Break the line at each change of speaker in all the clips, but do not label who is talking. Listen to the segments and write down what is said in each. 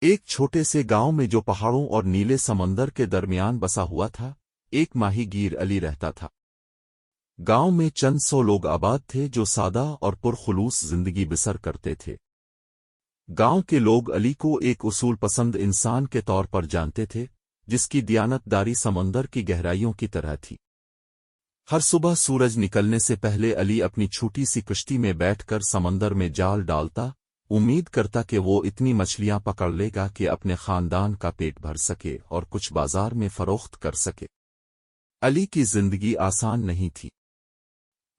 ایک چھوٹے سے گاؤں میں جو پہاڑوں اور نیلے سمندر کے درمیان بسا ہوا تھا، ایک ماہی گیر علی رہتا تھا۔ گاؤں میں چند سو لوگ آباد تھے جو سادہ اور پرخلوص زندگی بسر کرتے تھے۔ گاؤں کے لوگ علی کو ایک اصول پسند انسان کے طور پر جانتے تھے، جس کی دیانت داری سمندر کی گہرائیوں کی طرح تھی۔ ہر صبح سورج نکلنے سے پہلے علی اپنی چھوٹی سی کشتی میں بیٹھ کر سمندر میں جال ڈالتا، امید کرتا کہ وہ اتنی مچھلیاں پکڑ لے گا کہ اپنے خاندان کا پیٹ بھر سکے اور کچھ بازار میں فروخت کر سکے۔ علی کی زندگی آسان نہیں تھی۔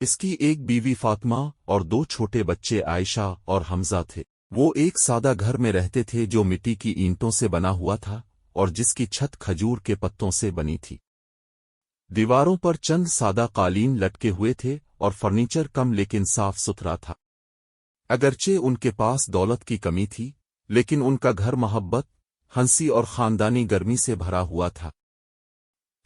اس کی ایک بیوی فاطمہ اور دو چھوٹے بچے عائشہ اور حمزہ تھے۔ وہ ایک سادہ گھر میں رہتے تھے جو مٹی کی اینٹوں سے بنا ہوا تھا اور جس کی چھت کھجور کے پتوں سے بنی تھی۔ دیواروں پر چند سادہ قالین لٹکے ہوئے تھے اور فرنیچر کم لیکن صاف ستھرا تھا۔ اگرچہ ان کے پاس دولت کی کمی تھی، لیکن ان کا گھر محبت، ہنسی اور خاندانی گرمی سے بھرا ہوا تھا۔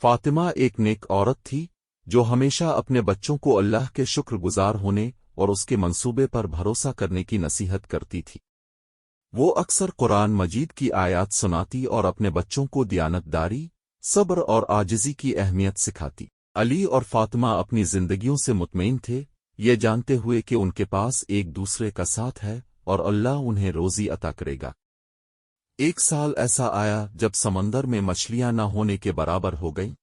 فاطمہ ایک نیک عورت تھی جو ہمیشہ اپنے بچوں کو اللہ کے شکر گزار ہونے اور اس کے منصوبے پر بھروسہ کرنے کی نصیحت کرتی تھی۔ وہ اکثر قرآن مجید کی آیات سناتی اور اپنے بچوں کو دیانت داری، صبر اور عاجزی کی اہمیت سکھاتی۔ علی اور فاطمہ اپنی زندگیوں سے مطمئن تھے، یہ جانتے ہوئے کہ ان کے پاس ایک دوسرے کا ساتھ ہے اور اللہ انہیں روزی عطا کرے گا۔ ایک سال ایسا آیا جب سمندر میں مچھلیاں نہ ہونے کے برابر ہو گئیں۔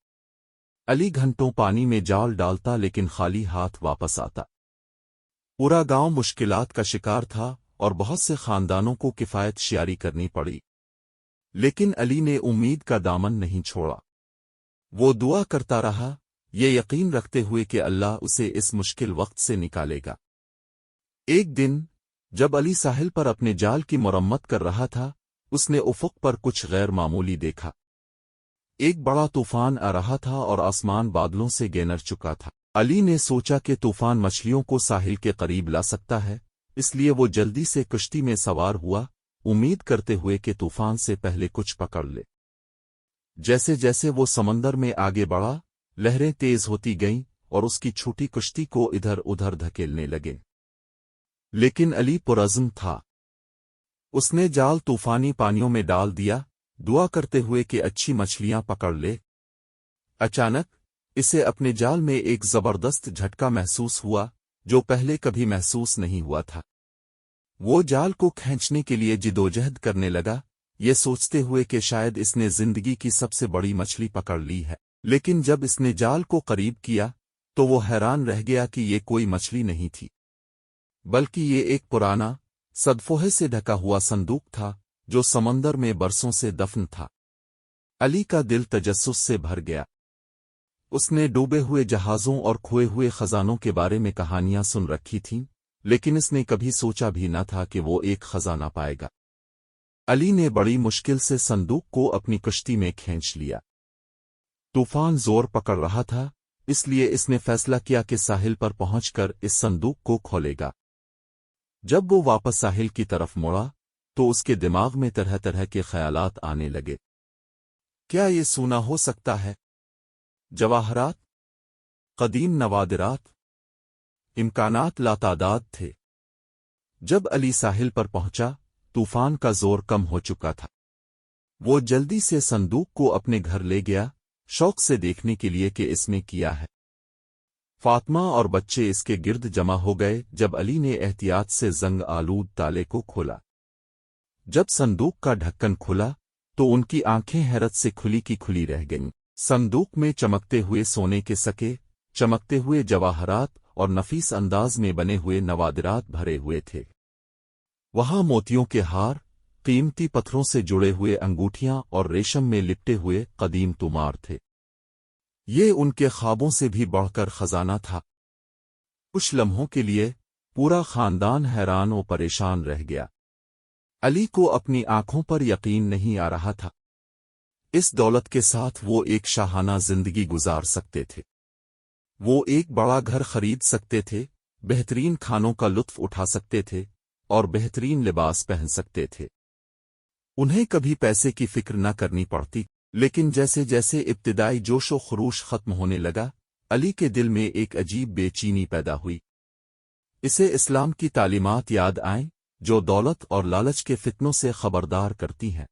علی گھنٹوں پانی میں جال ڈالتا لیکن خالی ہاتھ واپس آتا۔ پورا گاؤں مشکلات کا شکار تھا اور بہت سے خاندانوں کو کفایت شیاری کرنی پڑی، لیکن علی نے امید کا دامن نہیں چھوڑا۔ وہ دعا کرتا رہا، یہ یقین رکھتے ہوئے کہ اللہ اسے اس مشکل وقت سے نکالے گا۔ ایک دن جب علی ساحل پر اپنے جال کی مرمت کر رہا تھا، اس نے افق پر کچھ غیر معمولی دیکھا۔ ایک بڑا طوفان آ رہا تھا اور آسمان بادلوں سے گھیر چکا تھا۔ علی نے سوچا کہ طوفان مچھلیوں کو ساحل کے قریب لا سکتا ہے، اس لیے وہ جلدی سے کشتی میں سوار ہوا، امید کرتے ہوئے کہ طوفان سے پہلے کچھ پکڑ لے۔ جیسے جیسے وہ سمندر میں آگے بڑھا، لہریں تیز ہوتی گئیں اور اس کی چھوٹی کشتی کو ادھر ادھر دھکیلنے لگے۔ لیکن علی پرعزم تھا۔ اس نے جال طوفانی پانیوں میں ڈال دیا، دعا کرتے ہوئے کہ اچھی مچھلیاں پکڑ لے۔ اچانک اسے اپنے جال میں ایک زبردست جھٹکا محسوس ہوا جو پہلے کبھی محسوس نہیں ہوا تھا۔ وہ جال کو کھینچنے کے لیے جدوجہد کرنے لگا، یہ سوچتے ہوئے کہ شاید اس نے زندگی کی سب سے بڑی مچھلی پکڑ لی ہے۔ لیکن جب اس نے جال کو قریب کیا تو وہ حیران رہ گیا کہ یہ کوئی مچھلی نہیں تھی، بلکہ یہ ایک پرانا، صدفوہے سے ڈھکا ہوا صندوق تھا جو سمندر میں برسوں سے دفن تھا۔ علی کا دل تجسس سے بھر گیا۔ اس نے ڈوبے ہوئے جہازوں اور کھوئے ہوئے خزانوں کے بارے میں کہانیاں سن رکھی تھیں، لیکن اس نے کبھی سوچا بھی نہ تھا کہ وہ ایک خزانہ پائے گا۔ علی نے بڑی مشکل سے صندوق کو اپنی کشتی میں کھینچ لیا۔ طوفان زور پکڑ رہا تھا، اس لیے اس نے فیصلہ کیا کہ ساحل پر پہنچ کر اس صندوق کو کھولے گا۔ جب وہ واپس ساحل کی طرف مڑا تو اس کے دماغ میں طرح طرح کے خیالات آنے لگے۔ کیا یہ سونا ہو سکتا ہے؟ جواہرات، قدیم نوادرات، امکانات لاتعداد تھے۔ جب علی ساحل پر پہنچا، طوفان کا زور کم ہو چکا تھا۔ وہ جلدی سے صندوق کو اپنے گھر لے گیا، شوق سے دیکھنے کے لیے کہ اس میں کیا ہے۔ فاطمہ اور بچے اس کے گرد جمع ہو گئے جب علی نے احتیاط سے زنگ آلود تالے کو کھولا۔ جب صندوق کا ڈھکن کھلا تو ان کی آنکھیں حیرت سے کھلی کی کھلی رہ گئیں۔ صندوق میں چمکتے ہوئے سونے کے سکے، چمکتے ہوئے جواہرات اور نفیس انداز میں بنے ہوئے نوادرات بھرے ہوئے تھے۔ وہاں موتیوں کے ہار، قیمتی پتھروں سے جڑے ہوئے انگوٹھیاں اور ریشم میں لپٹے ہوئے قدیم طومار تھے۔ یہ ان کے خوابوں سے بھی بڑھ کر خزانہ تھا۔ کچھ لمحوں کے لیے پورا خاندان حیران و پریشان رہ گیا۔ علی کو اپنی آنکھوں پر یقین نہیں آ رہا تھا۔ اس دولت کے ساتھ وہ ایک شاہانہ زندگی گزار سکتے تھے۔ وہ ایک بڑا گھر خرید سکتے تھے، بہترین کھانوں کا لطف اٹھا سکتے تھے اور بہترین لباس پہن سکتے تھے۔ انہیں کبھی پیسے کی فکر نہ کرنی پڑتی، لیکن جیسے جیسے ابتدائی جوش و خروش ختم ہونے لگا، علی کے دل میں ایک عجیب بے چینی پیدا ہوئی۔ اسے اسلام کی تعلیمات یاد آئیں جو دولت اور لالچ کے فتنوں سے خبردار کرتی ہیں۔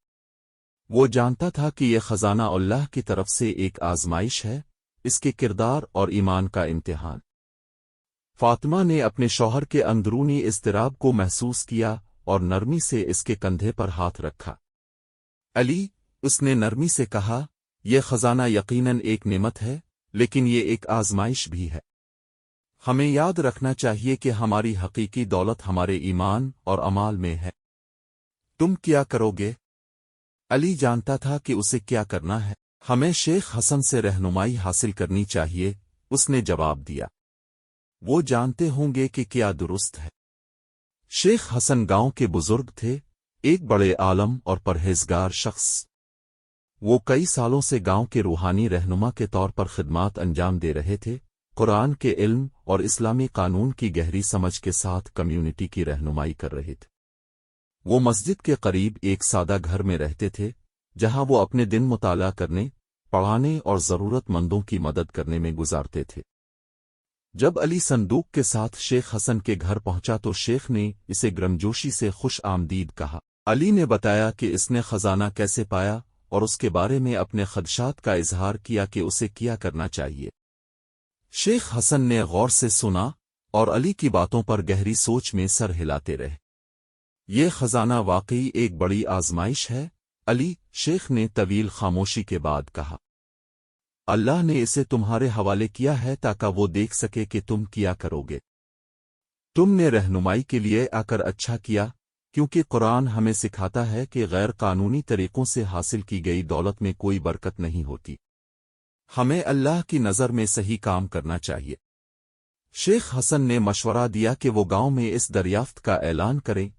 وہ جانتا تھا کہ یہ خزانہ اللہ کی طرف سے ایک آزمائش ہے، اس کے کردار اور ایمان کا امتحان۔ فاطمہ نے اپنے شوہر کے اندرونی اضطراب کو محسوس کیا اور نرمی سے اس کے کندھے پر ہاتھ رکھا۔ علی، اس نے نرمی سے کہا، یہ خزانہ یقیناً ایک نعمت ہے، لیکن یہ ایک آزمائش بھی ہے۔ ہمیں یاد رکھنا چاہیے کہ ہماری حقیقی دولت ہمارے ایمان اور اعمال میں ہے۔ تم کیا کرو گے؟ علی جانتا تھا کہ اسے کیا کرنا ہے۔ ہمیں شیخ حسن سے رہنمائی حاصل کرنی چاہیے، اس نے جواب دیا۔ وہ جانتے ہوں گے کہ کیا درست ہے۔ شیخ حسن گاؤں کے بزرگ تھے، ایک بڑے عالم اور پرہیزگار شخص۔ وہ کئی سالوں سے گاؤں کے روحانی رہنما کے طور پر خدمات انجام دے رہے تھے، قرآن کے علم اور اسلامی قانون کی گہری سمجھ کے ساتھ کمیونٹی کی رہنمائی کر رہے تھے۔ وہ مسجد کے قریب ایک سادہ گھر میں رہتے تھے، جہاں وہ اپنے دن مطالعہ کرنے، پڑھانے اور ضرورت مندوں کی مدد کرنے میں گزارتے تھے۔ جب علی صندوق کے ساتھ شیخ حسن کے گھر پہنچا تو شیخ نے اسے گرمجوشی سے خوش آمدید کہا۔ علی نے بتایا کہ اس نے خزانہ کیسے پایا اور اس کے بارے میں اپنے خدشات کا اظہار کیا کہ اسے کیا کرنا چاہیے۔ شیخ حسن نے غور سے سنا اور علی کی باتوں پر گہری سوچ میں سر ہلاتے رہے۔ یہ خزانہ واقعی ایک بڑی آزمائش ہے، علی، شیخ نے طویل خاموشی کے بعد کہا۔ اللہ نے اسے تمہارے حوالے کیا ہے تاکہ وہ دیکھ سکے کہ تم کیا کرو گے۔ تم نے رہنمائی کے لیے آ کر اچھا کیا، کیونکہ قرآن ہمیں سکھاتا ہے کہ غیر قانونی طریقوں سے حاصل کی گئی دولت میں کوئی برکت نہیں ہوتی۔ ہمیں اللہ کی نظر میں صحیح کام کرنا چاہیے۔ شیخ حسن نے مشورہ دیا کہ وہ گاؤں میں اس دریافت کا اعلان کریں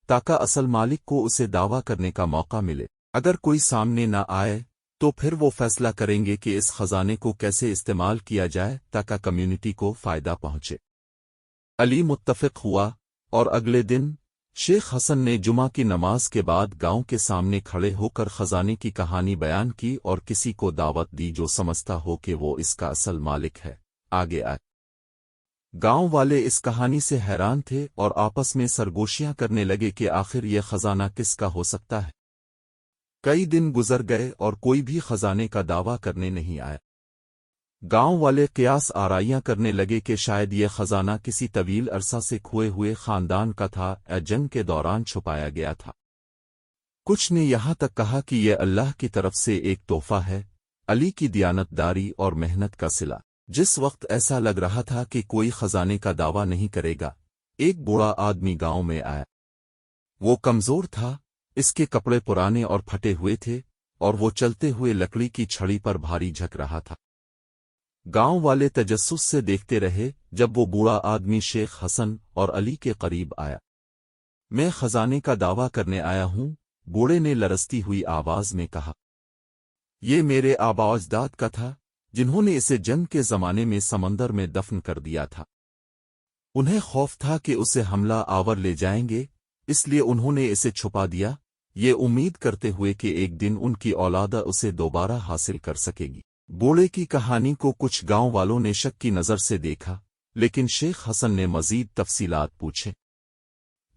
تاکہ اصل مالک کو اسے دعویٰ کرنے کا موقع ملے۔ اگر کوئی سامنے نہ آئے تو پھر وہ فیصلہ کریں گے کہ اس خزانے کو کیسے استعمال کیا جائے تاکہ کمیونٹی کو فائدہ پہنچے۔ علی متفق ہوا، اور اگلے دن شیخ حسن نے جمعہ کی نماز کے بعد گاؤں کے سامنے کھڑے ہو کر خزانے کی کہانی بیان کی اور کسی کو دعوت دی جو سمجھتا ہو کہ وہ اس کا اصل مالک ہے، آگے آئے۔ گاؤں والے اس کہانی سے حیران تھے اور آپس میں سرگوشیاں کرنے لگے کہ آخر یہ خزانہ کس کا ہو سکتا ہے۔ کئی دن گزر گئے اور کوئی بھی خزانے کا دعویٰ کرنے نہیں آیا۔ گاؤں والے قیاس آرائیاں کرنے لگے کہ شاید یہ خزانہ کسی طویل عرصہ سے کھوئے ہوئے خاندان کا تھا یا جنگ کے دوران چھپایا گیا تھا۔ کچھ نے یہاں تک کہا کہ یہ اللہ کی طرف سے ایک تحفہ ہے، علی کی دیانت داری اور محنت کا صلہ۔ جس وقت ایسا لگ رہا تھا کہ کوئی خزانے کا دعویٰ نہیں کرے گا، ایک بوڑھا آدمی گاؤں میں آیا۔ وہ کمزور تھا، اس کے کپڑے پرانے اور پھٹے ہوئے تھے، اور وہ چلتے ہوئے لکڑی کی چھڑی پر بھاری جھک رہا تھا۔ گاؤں والے تجسس سے دیکھتے رہے جب وہ بوڑھا آدمی شیخ حسن اور علی کے قریب آیا۔ میں خزانے کا دعویٰ کرنے آیا ہوں، بوڑھے نے لرزتی ہوئی آواز میں کہا۔ یہ میرے آباء و اجداد کا تھا، جنہوں نے اسے جنگ کے زمانے میں سمندر میں دفن کر دیا تھا۔ انہیں خوف تھا کہ اسے حملہ آور لے جائیں گے، اس لیے انہوں نے اسے چھپا دیا، یہ امید کرتے ہوئے کہ ایک دن ان کی اولاد اسے دوبارہ حاصل کر سکے گی۔ بوڑھے کی کہانی کو کچھ گاؤں والوں نے شک کی نظر سے دیکھا، لیکن شیخ حسن نے مزید تفصیلات پوچھے۔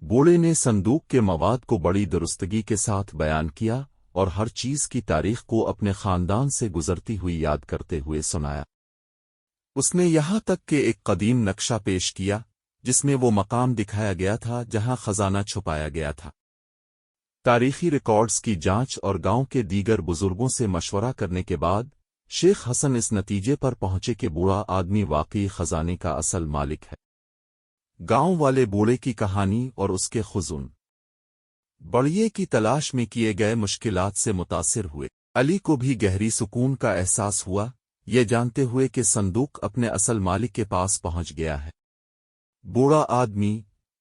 بوڑھے نے صندوق کے مواد کو بڑی درستگی کے ساتھ بیان کیا اور ہر چیز کی تاریخ کو اپنے خاندان سے گزرتی ہوئی یاد کرتے ہوئے سنایا۔ اس نے یہاں تک کہ ایک قدیم نقشہ پیش کیا جس میں وہ مقام دکھایا گیا تھا جہاں خزانہ چھپایا گیا تھا۔ تاریخی ریکارڈز کی جانچ اور گاؤں کے دیگر بزرگوں سے مشورہ کرنے کے بعد شیخ حسن اس نتیجے پر پہنچے کہ بوڑھا آدمی واقعی خزانے کا اصل مالک ہے۔ گاؤں والے بوڑھے کی کہانی اور اس کے خزون بڑھئے کی تلاش میں کیے گئے مشکلات سے متاثر ہوئے۔ علی کو بھی گہری سکون کا احساس ہوا، یہ جانتے ہوئے کہ صندوق اپنے اصل مالک کے پاس پہنچ گیا ہے۔ بوڑھا آدمی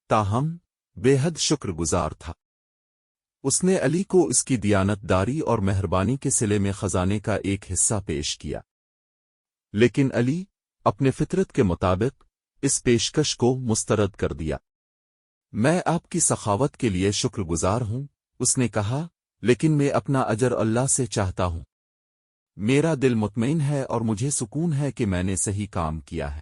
تاہم بے حد شکر گزار تھا۔ اس نے علی کو اس کی دیانت داری اور مہربانی کے صلے میں خزانے کا ایک حصہ پیش کیا، لیکن علی اپنے فطرت کے مطابق اس پیشکش کو مسترد کر دیا۔ میں آپ کی سخاوت کے لیے شکر گزار ہوں، اس نے کہا، لیکن میں اپنا اجر اللہ سے چاہتا ہوں۔ میرا دل مطمئن ہے اور مجھے سکون ہے کہ میں نے صحیح کام کیا ہے۔